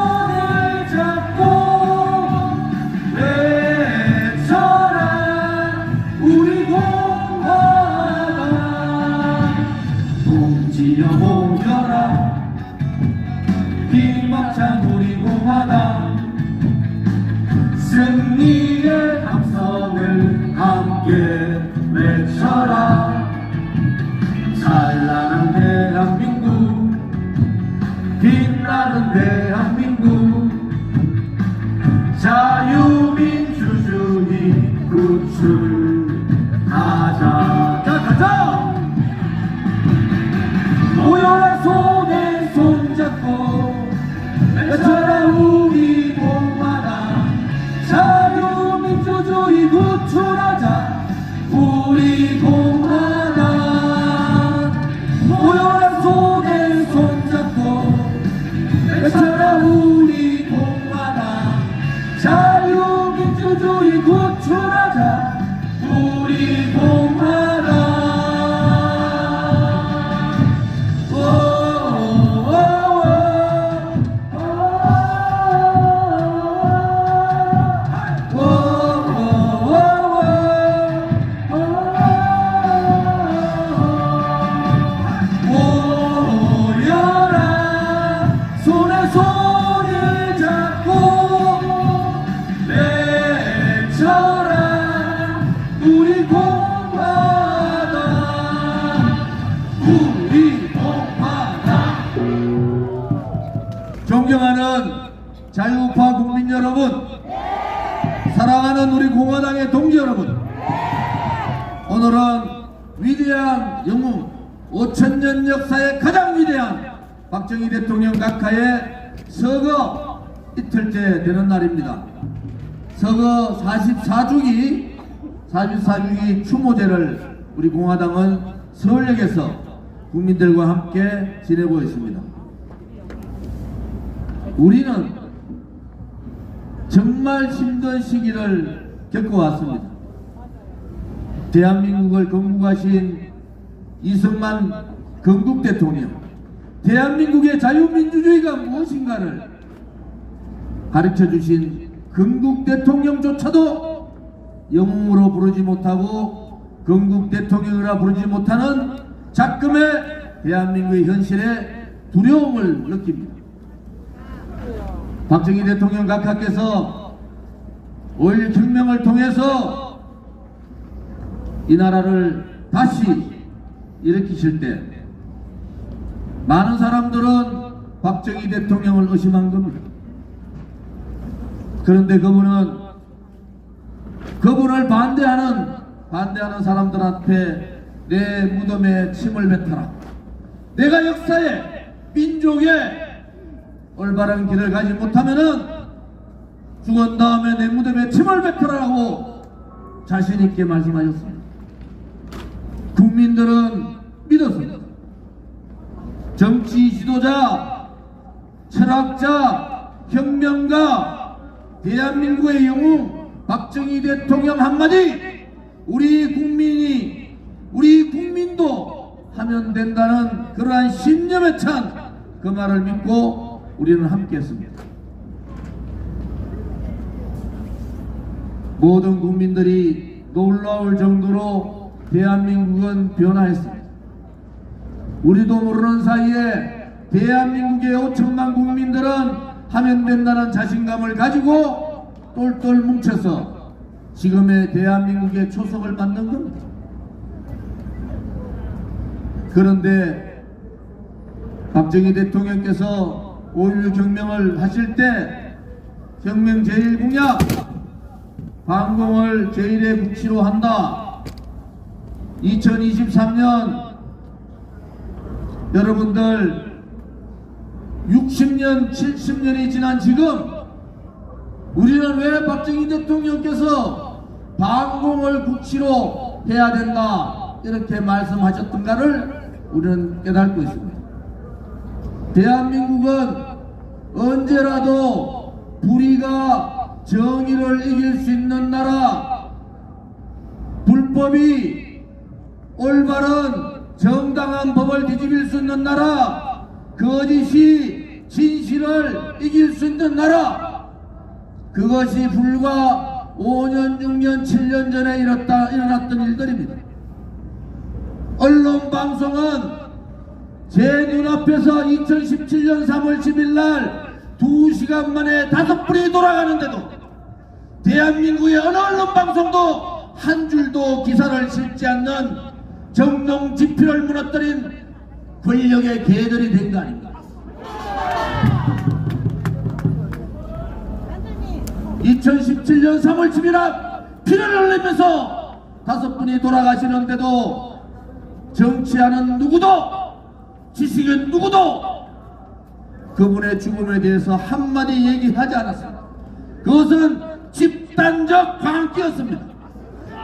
손을 잡고 외쳐라 우리 공화당 동지여 모여라 힘합찬 우리 공화당 승리의 함성을 함께 외쳐라 찬란한 대한민국 빛나는 대한민국 자유민주주의 구출하자. 자, 가자! 모여라 손에 손잡고 외쳐라 우리 공화당 자유민주주의 구출하자. 우리 공화당 모여라 손에 손잡고 외쳐라 우리 공화당 자유민주주의 구출하자. 우리 공화당 손을 잡고 외쳐라 우리 공화당 우리 공화당. 존경하는 자유우파 국민 여러분, 사랑하는 우리 공화당의 동지 여러분, 오늘은 위대한 영웅 5000년 역사의 가장 위대한 박정희 대통령 각하의 서거 이틀째 되는 날입니다. 서거 44주기 추모제를 우리 공화당은 서울역에서 국민들과 함께 지내고 있습니다. 우리는 정말 힘든 시기를 겪어왔습니다. 대한민국을 건국하신 이승만 건국 대통령, 대한민국의 자유민주주의가 무엇인가를 가르쳐주신 건국 대통령조차도 영웅으로 부르지 못하고 건국 대통령이라 부르지 못하는 작금의 대한민국의 현실에 두려움을 느낍니다. 박정희 대통령 각하께서 5.16 혁명을 통해서 이 나라를 다시 일으키실 때 많은 사람들은 박정희 대통령을 의심한 겁니다. 그런데 그분을 반대하는 사람들한테 내 무덤에 침을 뱉어라, 내가 역사에 민족의 올바른 길을 가지 못하면은 죽은 다음에 내 무덤에 침을 뱉어라라고 자신있게 말씀하셨습니다. 국민들은 믿었습니다. 정치 지도자, 철학자, 혁명가, 대한민국의 영웅 박정희 대통령 한마디, 우리 국민도 하면 된다는 그러한 신념에 찬 그 말을 믿고 우리는 함께했습니다. 모든 국민들이 놀라울 정도로 대한민국은 변화했습니다. 우리도 모르는 사이에 대한민국의 5천만 국민들은 하면 된다는 자신감을 가지고 똘똘 뭉쳐서 지금의 대한민국의 초석을 만든 겁니다. 그런데 박정희 대통령께서 5.16 혁명을 하실 때 혁명 제1공약 반공을 제1의 국치로 한다. 2023년 여러분들 60년, 70년이 지난 지금 우리는 왜 박정희 대통령께서 반공을 국치로 해야 된다 이렇게 말씀하셨던가를 우리는 깨닫고 있습니다. 대한민국은 언제라도 불의가 정의를 이길 수 있는 나라, 불법이 올바른 정당한 법을 뒤집일 수 있는 나라, 거짓이 진실을 이길 수 있는 나라, 그것이 불과 5년, 6년, 7년 전에 일어났던 일들입니다. 언론방송은 제 눈앞에서 2017년 3월 10일 날 2시간 만에 5분이 돌아가는데도 대한민국의 어느 언론방송도 한 줄도 기사를 실지 않는 정동 지피를 무너뜨린 권력의 개들이 된 거 아닙니까? 2017년 3월 10일 날 피를 흘리면서 5분이 돌아가시는데도 정치하는 누구도, 지식인 누구도 그분의 죽음에 대해서 한마디 얘기하지 않았습니다. 그것은 집단적 광기였습니다.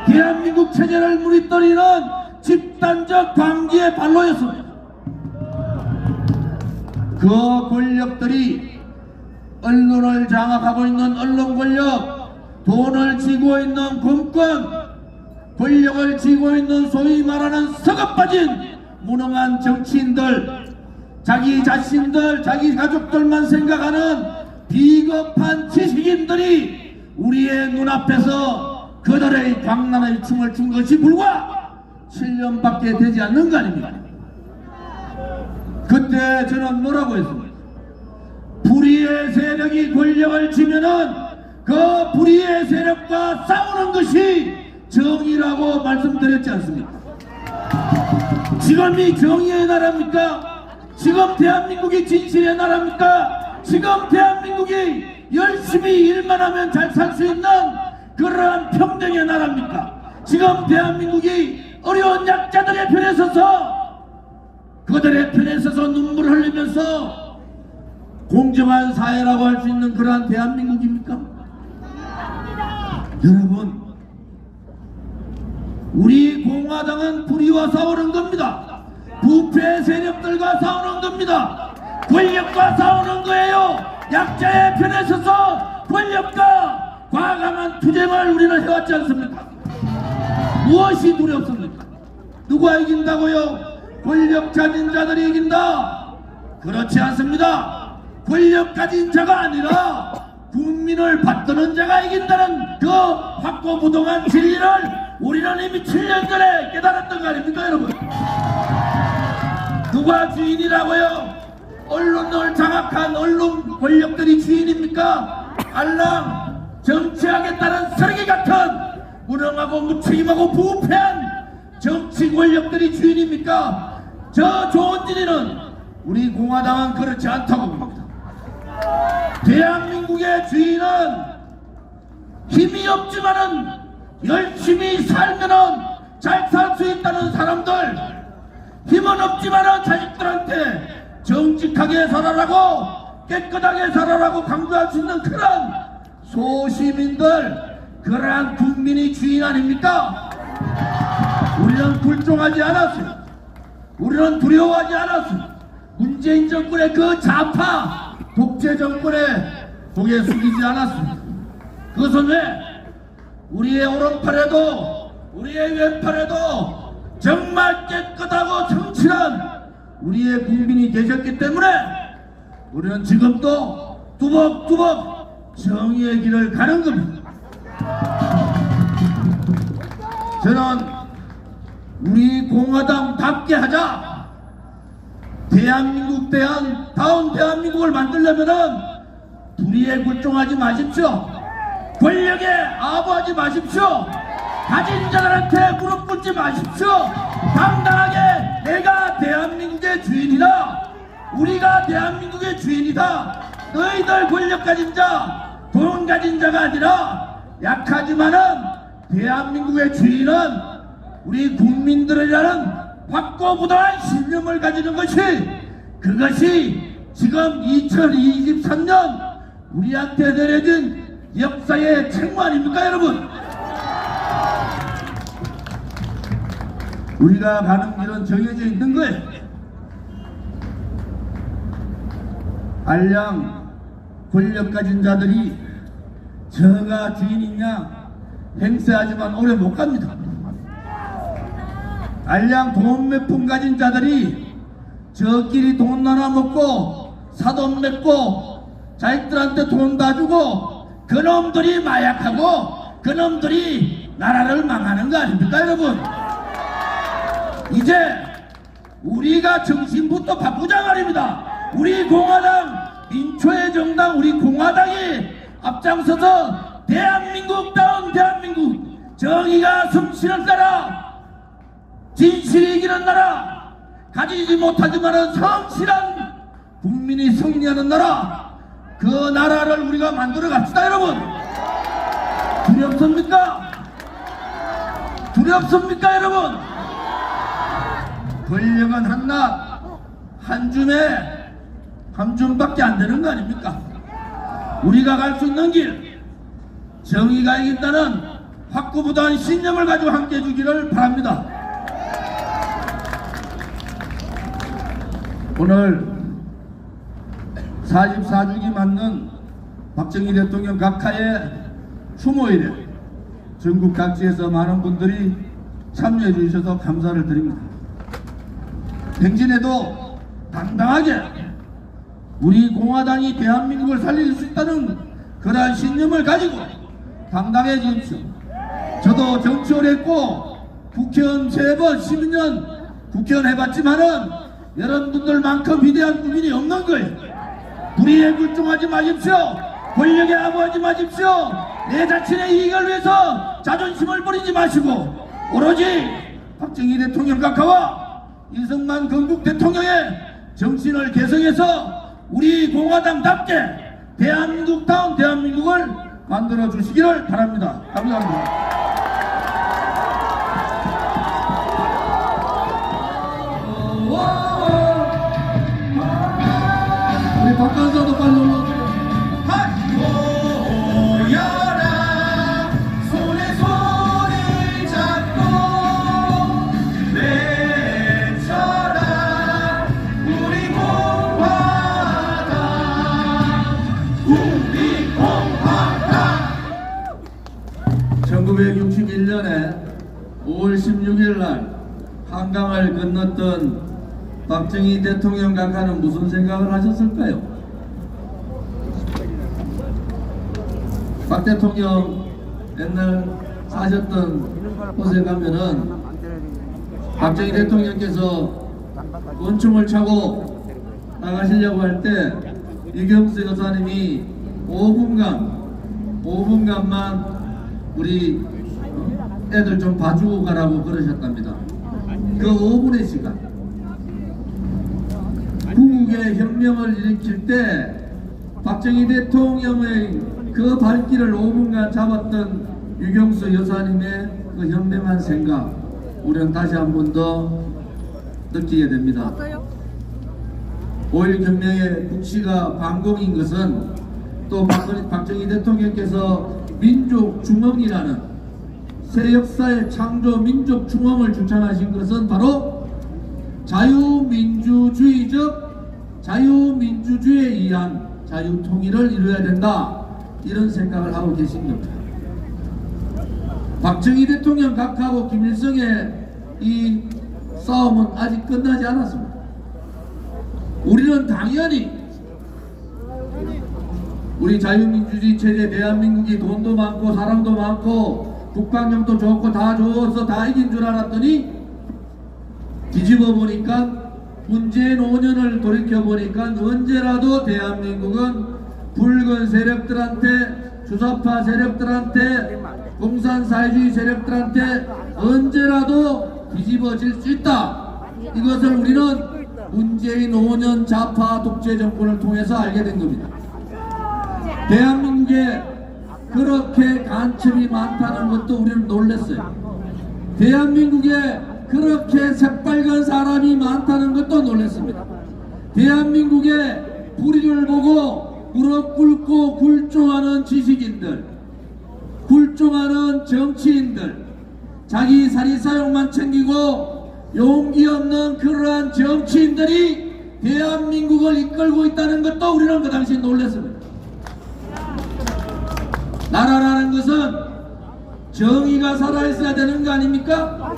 대한민국 체제를 무너뜨리는 집단적 광기의 발로였습니다. 그 권력들이 언론을 장악하고 있는 언론 권력, 돈을 쥐고 있는 공권, 권력을 쥐고 있는 소위 말하는 서급 빠진 무능한 정치인들, 자기 자신들, 자기 가족들만 생각하는 비겁한 지식인들이 우리의 눈앞에서 그들의 광란의 춤을 춘 것이 불과 7년밖에 되지 않는 거 아닙니까? 그때 저는 뭐라고 했습니까? 불의의 세력이 권력을 쥐면은 그 불의의 세력과 싸우는 것이 정의라고 말씀드렸지 않습니까? 지금이 정의의 나라입니까? 지금 대한민국이 진실의 나라입니까? 지금 대한민국이 열심히 일만 하면 잘 살 수 있는 그러한 평등의 나라입니까? 지금 대한민국이 어려운 약자들의 편에 서서 그들의 편에 서서 눈물을 흘리면서 공정한 사회라고 할 수 있는 그러한 대한민국입니까? 여러분, 우리 공화당은 불의와 싸우는 겁니다. 부패 세력들과 싸우는 겁니다. 권력과 싸우는 거예요. 약자의 편에 서서 권력과 과감한 투쟁을 우리는 해왔지 않습니까? 무엇이 두렵습니까? 누가 이긴다고요? 권력 가진 자들이 이긴다? 그렇지 않습니다. 권력 가진 자가 아니라 국민을 받드는 자가 이긴다는 그 확고부동한 진리를 우리는 이미 7년 전에 깨달았던 거 아닙니까, 여러분? 누가 주인이라고요? 언론을 장악한 언론 권력들이 주인입니까? 알랑 정치하겠다는 쓰레기 같은 무능하고 무책임하고 부패한 정치 권력들이 주인입니까? 저 좋은 진리는 우리 공화당은 그렇지 않다고 봅니다. 대한민국의 주인은 힘이 없지만은 열심히 살면은 잘 살 수 있다는 사람들, 힘은 없지만은 자식들한테 정직하게 살아라고 깨끗하게 살아라고 강조할 수 있는 그런 소시민들, 그러한 국민이 주인 아닙니까? 우리는 불종하지 않았어요. 우리는 두려워하지 않았어요. 문재인 정권의 그 좌파 독재 정권에 고개 숙이지 않았습니다. 그것은 왜? 우리의 오른팔에도 우리의 왼팔에도 정말 깨끗하고 성실한 우리의 국민이 계셨기 때문에 우리는 지금도 뚜벅뚜벅 정의의 길을 가는 겁니다. 저는 우리 공화당답게 하자. 대한민국 다운 대한민국을 만들려면은 불의에 굴종하지 마십시오. 권력에 아부하지 마십시오. 가진 자들한테 무릎 꿇지 마십시오. 당당하게 내가 대한민국의 주인이다. 우리가 대한민국의 주인이다. 너희들 권력 가진 자, 돈 가진 자가 아니라 약하지만은 대한민국의 주인은 우리 국민들이라는 확고부동한 신념을 가지는 것이, 그것이 지금 2023년 우리한테 내려진 역사의 책무 아닙니까 여러분? 우리가 가는 길은 정해져 있는 거예요. 알량 권력 가진 자들이 저가 주인이냐 행세하지만 오래 못 갑니다. 알량 돈 몇 푼 가진 자들이 저끼리 돈 나눠 먹고 사돈 맺고 자식들한테 돈 다 주고 그놈들이 마약하고 그놈들이 나라를 망하는 거 아닙니까 여러분? 이제 우리가 정신부터 바꾸자 말입니다. 우리 공화당 민초의 정당 우리 공화당이 앞장서서 대한민국다운 대한민국 정의가 숨쉬는 나라 진실이 이기는 나라 가지지 못하지만은 성실한 국민이 승리하는 나라 그 나라를 우리가 만들어 갑시다 여러분. 두렵습니까? 두렵습니까 여러분? 권력은 한낱 한 줌에 한 줌밖에 안 되는 거 아닙니까? 우리가 갈 수 있는 길 정의가 이긴다는 확고부도한 신념을 가지고 함께 해주기를 바랍니다. 오늘 44주기 맞는 박정희 대통령 각하의 추모일에 전국 각지에서 많은 분들이 참여해 주셔서 감사를 드립니다. 행진에도 당당하게 우리 공화당이 대한민국을 살릴 수 있다는 그러한 신념을 가지고 당당해지십시오. 저도 정치 오래 했고 국회의원 3번 12년 국회의원 해봤지만은 여러분들만큼 위대한 국민이 없는 거예요. 불의에 굴종하지 마십시오. 권력에 아부하지 마십시오. 내 자신의 이익을 위해서 자존심을 버리지 마시고 오로지 박정희 대통령 각하와 이승만 건국 대통령의 정신을 개성해서 우리 공화당답게 대한민국다운 대한민국을 만들어 주시기를 바랍니다. 감사합니다. 우리 박관사도 빨리 올라오세요. 모여라 손에 손을 잡고 외쳐라 우리 공화당 우리 공화당 1961년에 5월 16일 날 한강을 건넜던 박정희 대통령 각하는 무슨 생각을 하셨을까요? 박 대통령 옛날 사셨던 곳에 가면은 박정희 대통령께서 권총을 차고 나가시려고 할 때 유경수 여사님이 5분간만 우리 애들 좀 봐주고 가라고 그러셨답니다. 그 5분의 시간 국의 혁명을 일으킬 때 박정희 대통령의 그 발길을 5분간 잡았던 유경수 여사님의 그 현명한 생각 우리는 다시 한 번 더 느끼게 됩니다. 5.1 혁명의 국시가 반공인 것은 또 박정희 대통령께서 민족중흥이라는 새 역사의 창조 민족중흥을 주창하신 것은 바로 자유민주주의에 의한 자유통일을 이루어야 된다 이런 생각을 하고 계신 겁니다. 박정희 대통령 각하고 김일성의 이 싸움은 아직 끝나지 않았습니다. 우리는 당연히 우리 자유민주주의 체제 대한민국이 돈도 많고 사람도 많고 국방력도 좋고 다 좋아서 다 이긴 줄 알았더니 뒤집어 보니까 문재인 5년을 돌이켜 보니까 언제라도 대한민국은 붉은 세력들한테 주사파 세력들한테 공산사회주의 세력들한테 언제라도 뒤집어질 수 있다. 이것을 우리는 문재인 5년 좌파 독재 정권을 통해서 알게 된 겁니다. 대한민국에 그렇게 간첩이 많다는 것도 우리는 놀랐어요. 대한민국에 그렇게 새빨간 사람이 많다는 것도 놀랐습니다. 대한민국에 불의를 보고 무릎 꿇고 굴종하는 지식인들, 굴종하는 정치인들, 자기 사리사욕만 챙기고 용기 없는 그러한 정치인들이 대한민국을 이끌고 있다는 것도 우리는 그 당시 놀랐습니다. 나라라는 것은 정의가 살아있어야 되는 거 아닙니까?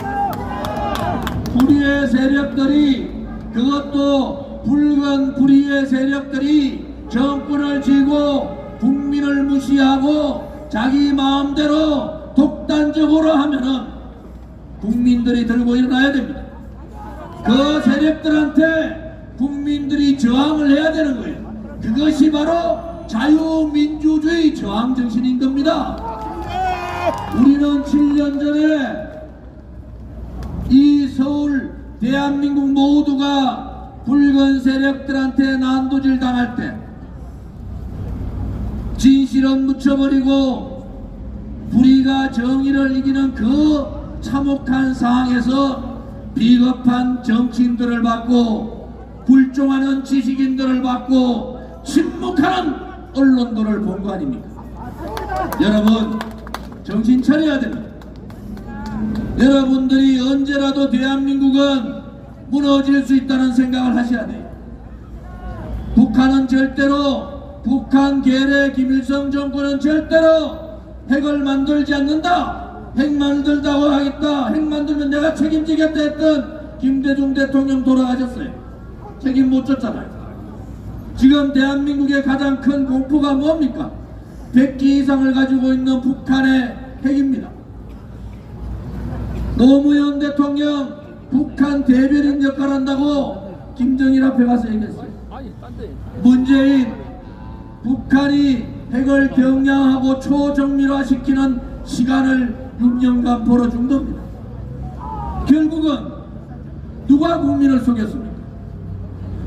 불의의 세력들이, 그것도 붉은 불의의 세력들이 정권을 쥐고 국민을 무시하고 자기 마음대로 독단적으로 하면은 국민들이 들고 일어나야 됩니다. 그 세력들한테 국민들이 저항을 해야 되는 거예요. 그것이 바로 자유민주주의 저항 정신인 겁니다. 우리는 7년 전에 이 서울 대한민국 모두가 붉은 세력들한테 난도질 당할 때 진실은 묻혀버리고 불의가 정의를 이기는 그 참혹한 상황에서 비겁한 정치인들을 받고 굴종하는 지식인들을 받고 침묵하는 언론들을 본 거 아닙니까? 여러분, 정신 차려야 됩니다. 여러분들이 언제라도 대한민국은 무너질 수 있다는 생각을 하셔야 돼요. 북한은 절대로, 북한 계래 김일성 정권은 절대로 핵을 만들지 않는다. 핵 만들다고 하겠다. 핵 만들면 내가 책임지겠다 했던 김대중 대통령 돌아가셨어요. 책임 못 졌잖아요. 지금 대한민국의 가장 큰 공포가 뭡니까? 100기 이상을 가지고 있는 북한의 핵입니다. 노무현 대통령 북한 대변인 역할 한다고 김정일 앞에 가서 얘기했어요. 문재인 북한이 핵을 경량하고 초정밀화시키는 시간을 6년간 벌어준 겁니다. 결국은 누가 국민을 속였습니까?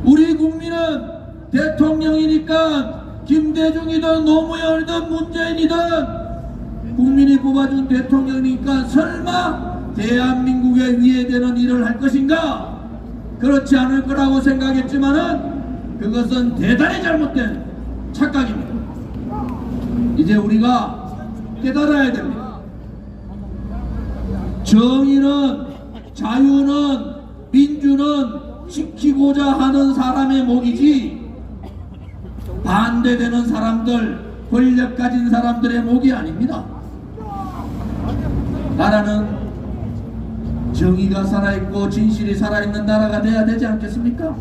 우리 국민은 대통령이니까 김대중이든 노무현이든 문재인이든 국민이 뽑아준 대통령이니까 설마 대한민국에 위해되는 일을 할 것인가? 그렇지 않을 거라고 생각했지만은 그것은 대단히 잘못된 착각입니다. 이제 우리가 깨달아야 됩니다. 정의는, 자유는, 민주는 지키고자 하는 사람의 목이지 반대되는 사람들, 권력 가진 사람들의 목이 아닙니다. 나라는 정의가 살아있고 진실이 살아있는 나라가 돼야 되지 않겠습니까?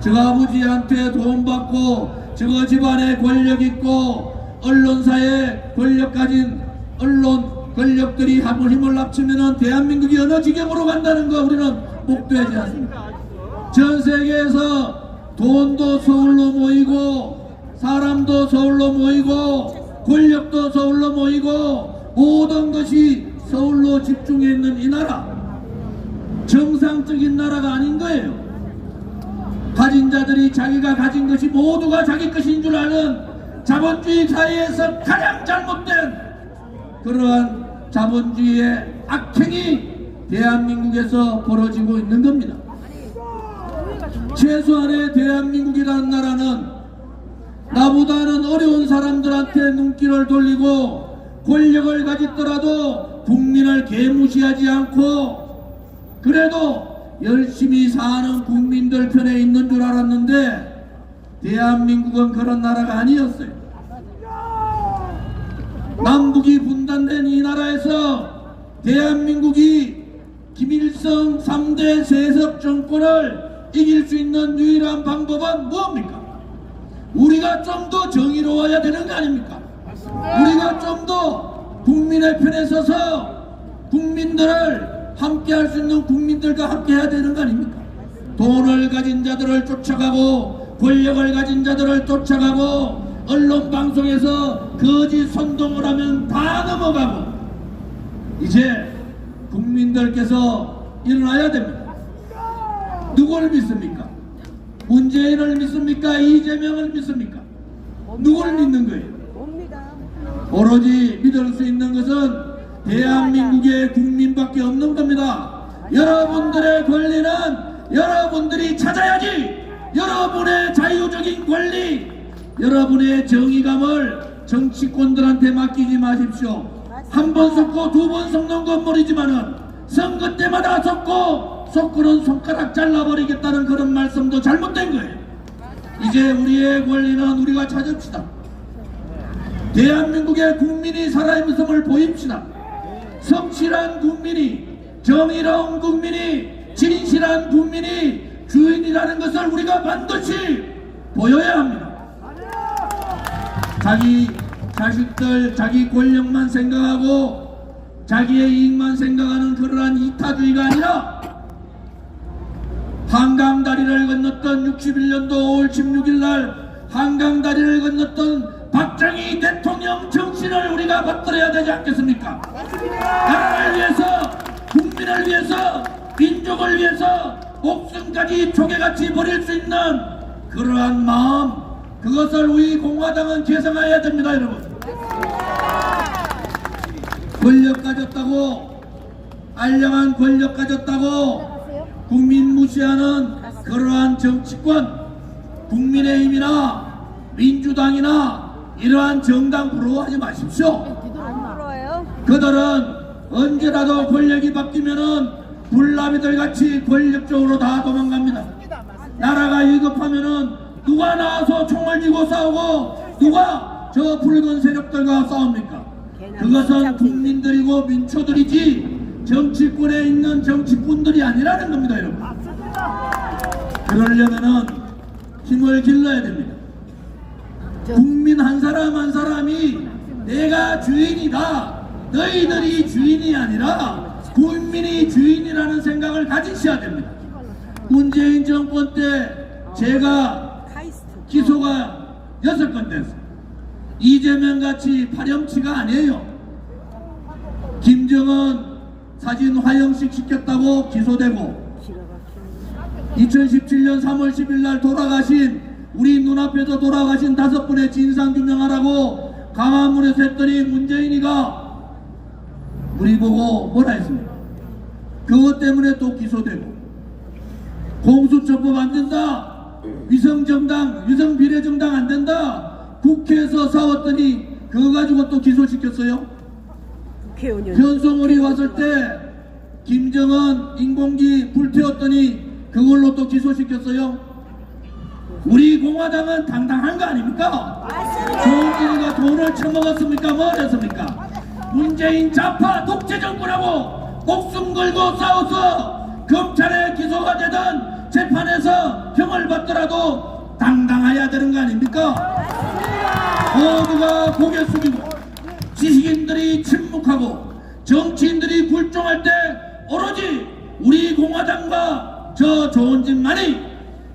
저 아버지한테 돈 받고 저 집안에 권력 있고 언론사에 권력 가진 언론 권력들이 한번 힘을 합치면 대한민국이 어느 지경으로 간다는 거 우리는 목도하지 않습니다. 전 세계에서 돈도 서울로 모이고 사람도 서울로 모이고 권력도 서울로 모이고 모든 것이 서울로 집중해 있는 이 나라, 정상적인 나라가 아닌 거예요. 가진 자들이 자기가 가진 것이 모두가 자기 것인 줄 아는 자본주의 사회에서 가장 잘못된 그러한 자본주의의 악행이 대한민국에서 벌어지고 있는 겁니다. 최소한의 대한민국이라는 나라는 나보다는 어려운 사람들한테 눈길을 돌리고 권력을 가졌더라도 국민을 개무시하지 않고 그래도 열심히 사는 국민들 편에 있는 줄 알았는데 대한민국은 그런 나라가 아니었어요. 남북이 분단된 이 나라에서 대한민국이 김일성 3대 세습 정권을 이길 수 있는 유일한 방법은 무엇입니까? 우리가 좀 더 정의로워야 되는 거 아닙니까? 우리가 좀 더 국민의 편에 서서 국민들을 함께 할 수 있는 국민들과 함께 해야 되는 거 아닙니까? 돈을 가진 자들을 쫓아가고 권력을 가진 자들을 쫓아가고 언론 방송에서 거짓 선동을 하면 다 넘어가고 이제 국민들께서 일어나야 됩니다. 누구를 믿습니까? 문재인을 믿습니까? 이재명을 믿습니까? 누구를 믿는 거예요? 오로지 믿을 수 있는 것은 대한민국의 국민밖에 없는 겁니다. 여러분들의 권리는 여러분들이 찾아야지 여러분의 자유적인 권리, 여러분의 정의감을 정치권들한테 맡기지 마십시오. 한 번 섞고 두 번 섞는 건 모르지만은 선거 때마다 섞고는 손가락 잘라버리겠다는 그런 말씀도 잘못된 거예요. 이제 우리의 권리는 우리가 찾읍시다. 대한민국의 국민이 살아있음을 보입시다. 성실한 국민이, 정의로운 국민이, 진실한 국민이 주인이라는 것을 우리가 반드시 보여야 합니다. 자기 자식들, 자기 권력만 생각하고 자기의 이익만 생각하는 그러한 이타주의가 아니라 한강다리를 건넜던 61년도 5월 16일 날 한강다리를 건넜던 박정희 대통령 정신을 우리가 받들어야 되지 않겠습니까? 나라를 위해서, 국민을 위해서, 민족을 위해서 목숨까지 조개같이 버릴 수 있는 그러한 마음, 그것을 우리 공화당은 개성해야 됩니다. 여러분, 권력 가졌다고, 알량한 권력 가졌다고 국민 무시하는 그러한 정치권, 국민의힘이나 민주당이나 이러한 정당 부러워하지 마십시오. 그들은 언제라도 권력이 바뀌면은 불나비들 같이 권력적으로 다 도망갑니다. 나라가 위급하면은 누가 나와서 총을 쥐고 싸우고 누가 저 붉은 세력들과 싸웁니까? 그것은 국민들이고 민초들이지 정치권에 있는 정치꾼들이 아니라는 겁니다. 여러분, 그러려면은 힘을 길러야 됩니다. 국민 한 사람 한 사람이 내가 주인이다, 너희들이 주인이 아니라 국민이 주인이라는 생각을 가지셔야 됩니다. 문재인 정권 때 제가 기소가 6건 됐어요. 이재명같이 파렴치가 아니에요. 김정은 사진 화형식 시켰다고 기소되고 2017년 3월 10일 날 돌아가신, 우리 눈앞에서 돌아가신 5분의 진상규명하라고 강화문에서 했더니 문재인이가 우리 보고 뭐라 했습니까? 그것 때문에 또 기소되고, 공수처법 안 된다, 위성정당, 위성비례정당 안 된다, 국회에서 싸웠더니 그거 가지고 또 기소시켰어요. 편성월이 왔을 때 김정은 인공기 불태웠더니 그걸로 또 기소시켰어요. 우리 공화당은 당당한 거 아닙니까? 조은진이가 돈을 처먹었습니까? 뭘 했습니까? 문재인 좌파 독재 정권하고 목숨 걸고 싸워서 검찰에 기소가 되든 재판에서 형을 받더라도 당당해야 되는 거 아닙니까? 모두가 고개 숙이고 지식인들이 침묵하고 정치인들이 굴종할 때 오로지 우리 공화당과 저 조은진만이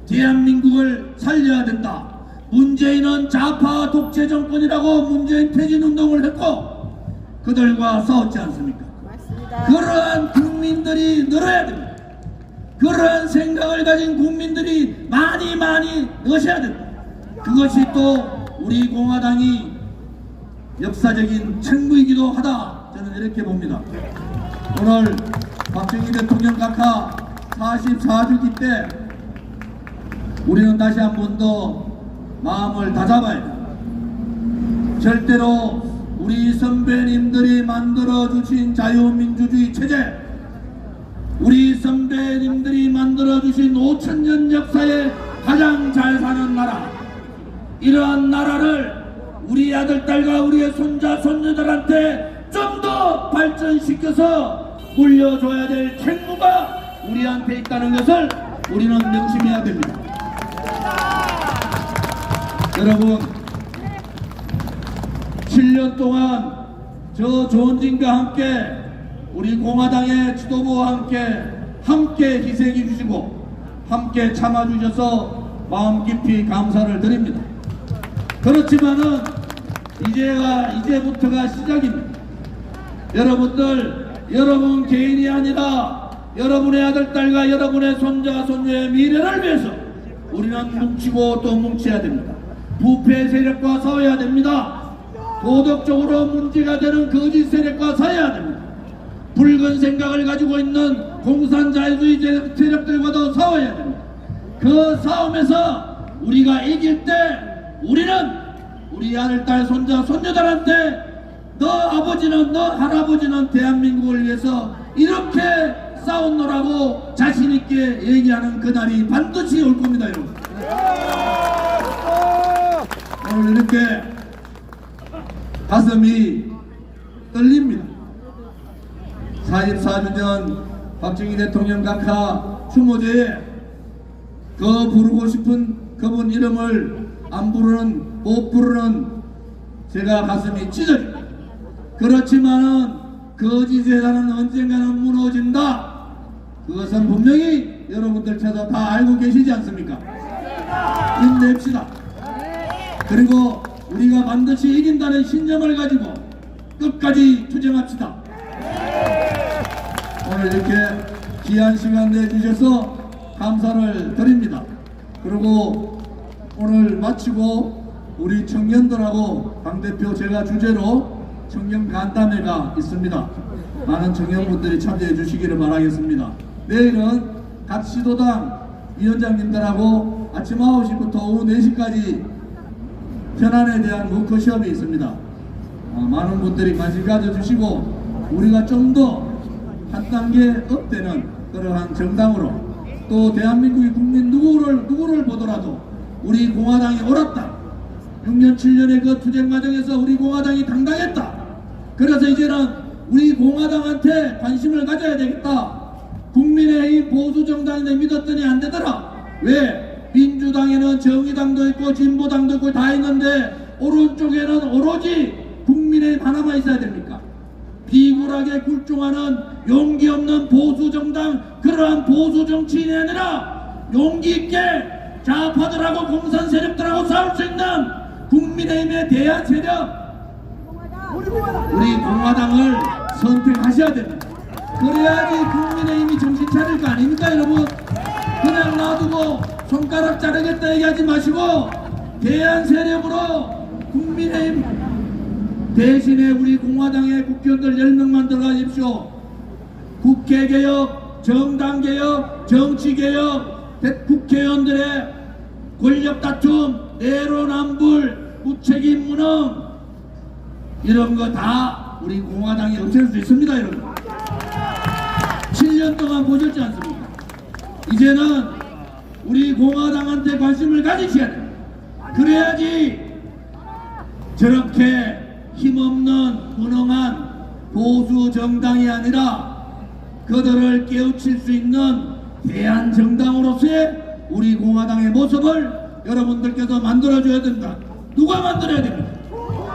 대한민국을 살려야 된다. 문재인은 좌파 독재 정권이라고 문재인 퇴진운동을 했고 그들과 싸웠지 않습니까? 맞습니다. 그러한 국민들이 늘어야 됩니다. 그러한 생각을 가진 국민들이 많이 넣으셔야 됩니다. 그것이 또 우리 공화당이 역사적인 책무이기도 하다, 저는 이렇게 봅니다. 오늘 박정희 대통령 각하 44주기 때 우리는 다시 한 번 더 마음을 다잡아야 됩니다. 절대로 우리 선배님들이 만들어주신 자유민주주의 체제, 우리 선배님들이 만들어주신 5000년 역사에 가장 잘 사는 나라, 이러한 나라를 우리 아들, 딸과 우리의 손자, 손녀들한테 좀 더 발전시켜서 물려줘야 될 책무가 우리한테 있다는 것을 우리는 명심해야 됩니다. 여러분, 7년 동안 저 조은진과 함께 우리 공화당의 지도부와 함께 희생해 주시고 함께 참아주셔서 마음 깊이 감사를 드립니다. 그렇지만은 이제부터가 시작입니다. 여러분들, 여러분 개인이 아니라 여러분의 아들, 딸과 여러분의 손자, 손녀의 미래를 위해서 우리는 뭉치고 또 뭉쳐야 됩니다. 부패 세력과 싸워야 됩니다. 도덕적으로 문제가 되는 거짓 세력과 싸워야 됩니다. 붉은 생각을 가지고 있는 공산자유주의 세력들과도 싸워야 됩니다. 그 싸움에서 우리가 이길 때 우리는 우리 아들, 딸, 손자, 손녀들한테 너 아버지는, 너 할아버지는 대한민국을 위해서 이렇게 싸웠노라고 자신있게 얘기하는 그날이 반드시 올 겁니다, 여러분. 오늘 이렇게 가슴이 떨립니다. 44주 전 박정희 대통령 각하 추모제에 그 부르고 싶은 그분 이름을 안 부르는, 못 부르는 제가 가슴이 찢어집니다. 그렇지만은 거짓 세상은 언젠가는 무너진다. 그것은 분명히 여러분들께서 다 알고 계시지 않습니까? 힘냅시다. 그리고 우리가 반드시 이긴다는 신념을 가지고 끝까지 투쟁합시다. 오늘 이렇게 귀한 시간 내주셔서 감사를 드립니다. 그리고 오늘 마치고 우리 청년들하고 당대표 제가 주제로 청년 간담회가 있습니다. 많은 청년분들이 참여해 주시기를 바라겠습니다. 내일은 각 시도당 위원장님들하고 아침 9시부터 오후 4시까지 현안에 대한 워크숍이 있습니다. 많은 분들이 관심 가져주시고 우리가 좀 더 한 단계 업되는 그러한 정당으로 또 대한민국의 국민 누구를 보더라도 우리 공화당이 옳았다. 6년 7년의 그 투쟁 과정에서 우리 공화당이 당당했다. 그래서 이제는 우리 공화당한테 관심을 가져야 되겠다. 국민의힘 보수정당인데 믿었더니 안 되더라. 왜? 민주당에는 정의당도 있고 진보당도 있고 다 있는데 오른쪽에는 오로지 국민의힘 하나만 있어야 됩니까? 비굴하게 굴종하는 용기 없는 보수정당, 그러한 보수정치인이 아니라 용기 있게 좌파들하고 공산 세력들하고 싸울 수 있는 국민의힘의 대한 세력, 우리 공화당을 선택하셔야 됩니다. 그래야지 국민의힘이 정신 차릴 거 아닙니까, 여러분? 그냥 놔두고 손가락 자르겠다 얘기하지 마시고 대한 세력으로 국민의힘 대신에 우리 공화당의 국회의원들 10명만 들어가십시오. 국회개혁, 정당개혁, 정치개혁, 국회의원들의 권력다툼, 내로남불, 무책임 무능 이런 거 다 우리 공화당이 없앨 수 있습니다, 여러분. 7년 동안 보셨지 않습니까? 이제는 우리 공화당한테 관심을 가지셔야 돼요. 그래야지 저렇게 힘없는 무능한 보수 정당이 아니라 그들을 깨우칠 수 있는 대한 정당으로서의 우리 공화당의 모습을 여러분들께서 만들어줘야 된다. 누가 만들어야 됩니까?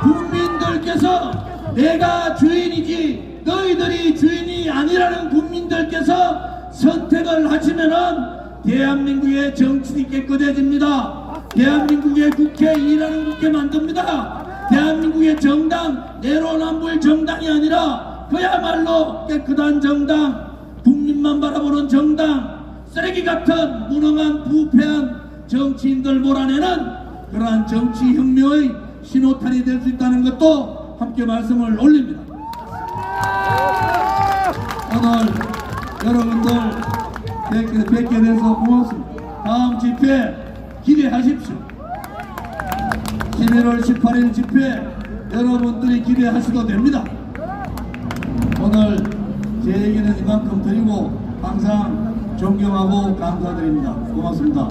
국민들께서 내가 주인이지 너희들이 주인이 아니라는 국민들께서 선택을 하시면은 대한민국의 정치이 깨끗해집니다. 대한민국의 국회 일하는 국회 만듭니다. 대한민국의 정당, 내로남불 정당이 아니라 그야말로 깨끗한 정당, 국민만 바라보는 정당, 쓰레기 같은 무능한 부패한 정치인들 몰아내는 그러한 정치혁명의 신호탄이 될 수 있다는 것도 함께 말씀을 올립니다. 오늘 여러분들 뵙게 돼서 고맙습니다. 다음 집회 기대하십시오. 11월 18일 집회 여러분들이 기대하셔도 됩니다. 오늘 제 얘기는 이만큼 드리고 항상 존경하고 감사드립니다. 고맙습니다.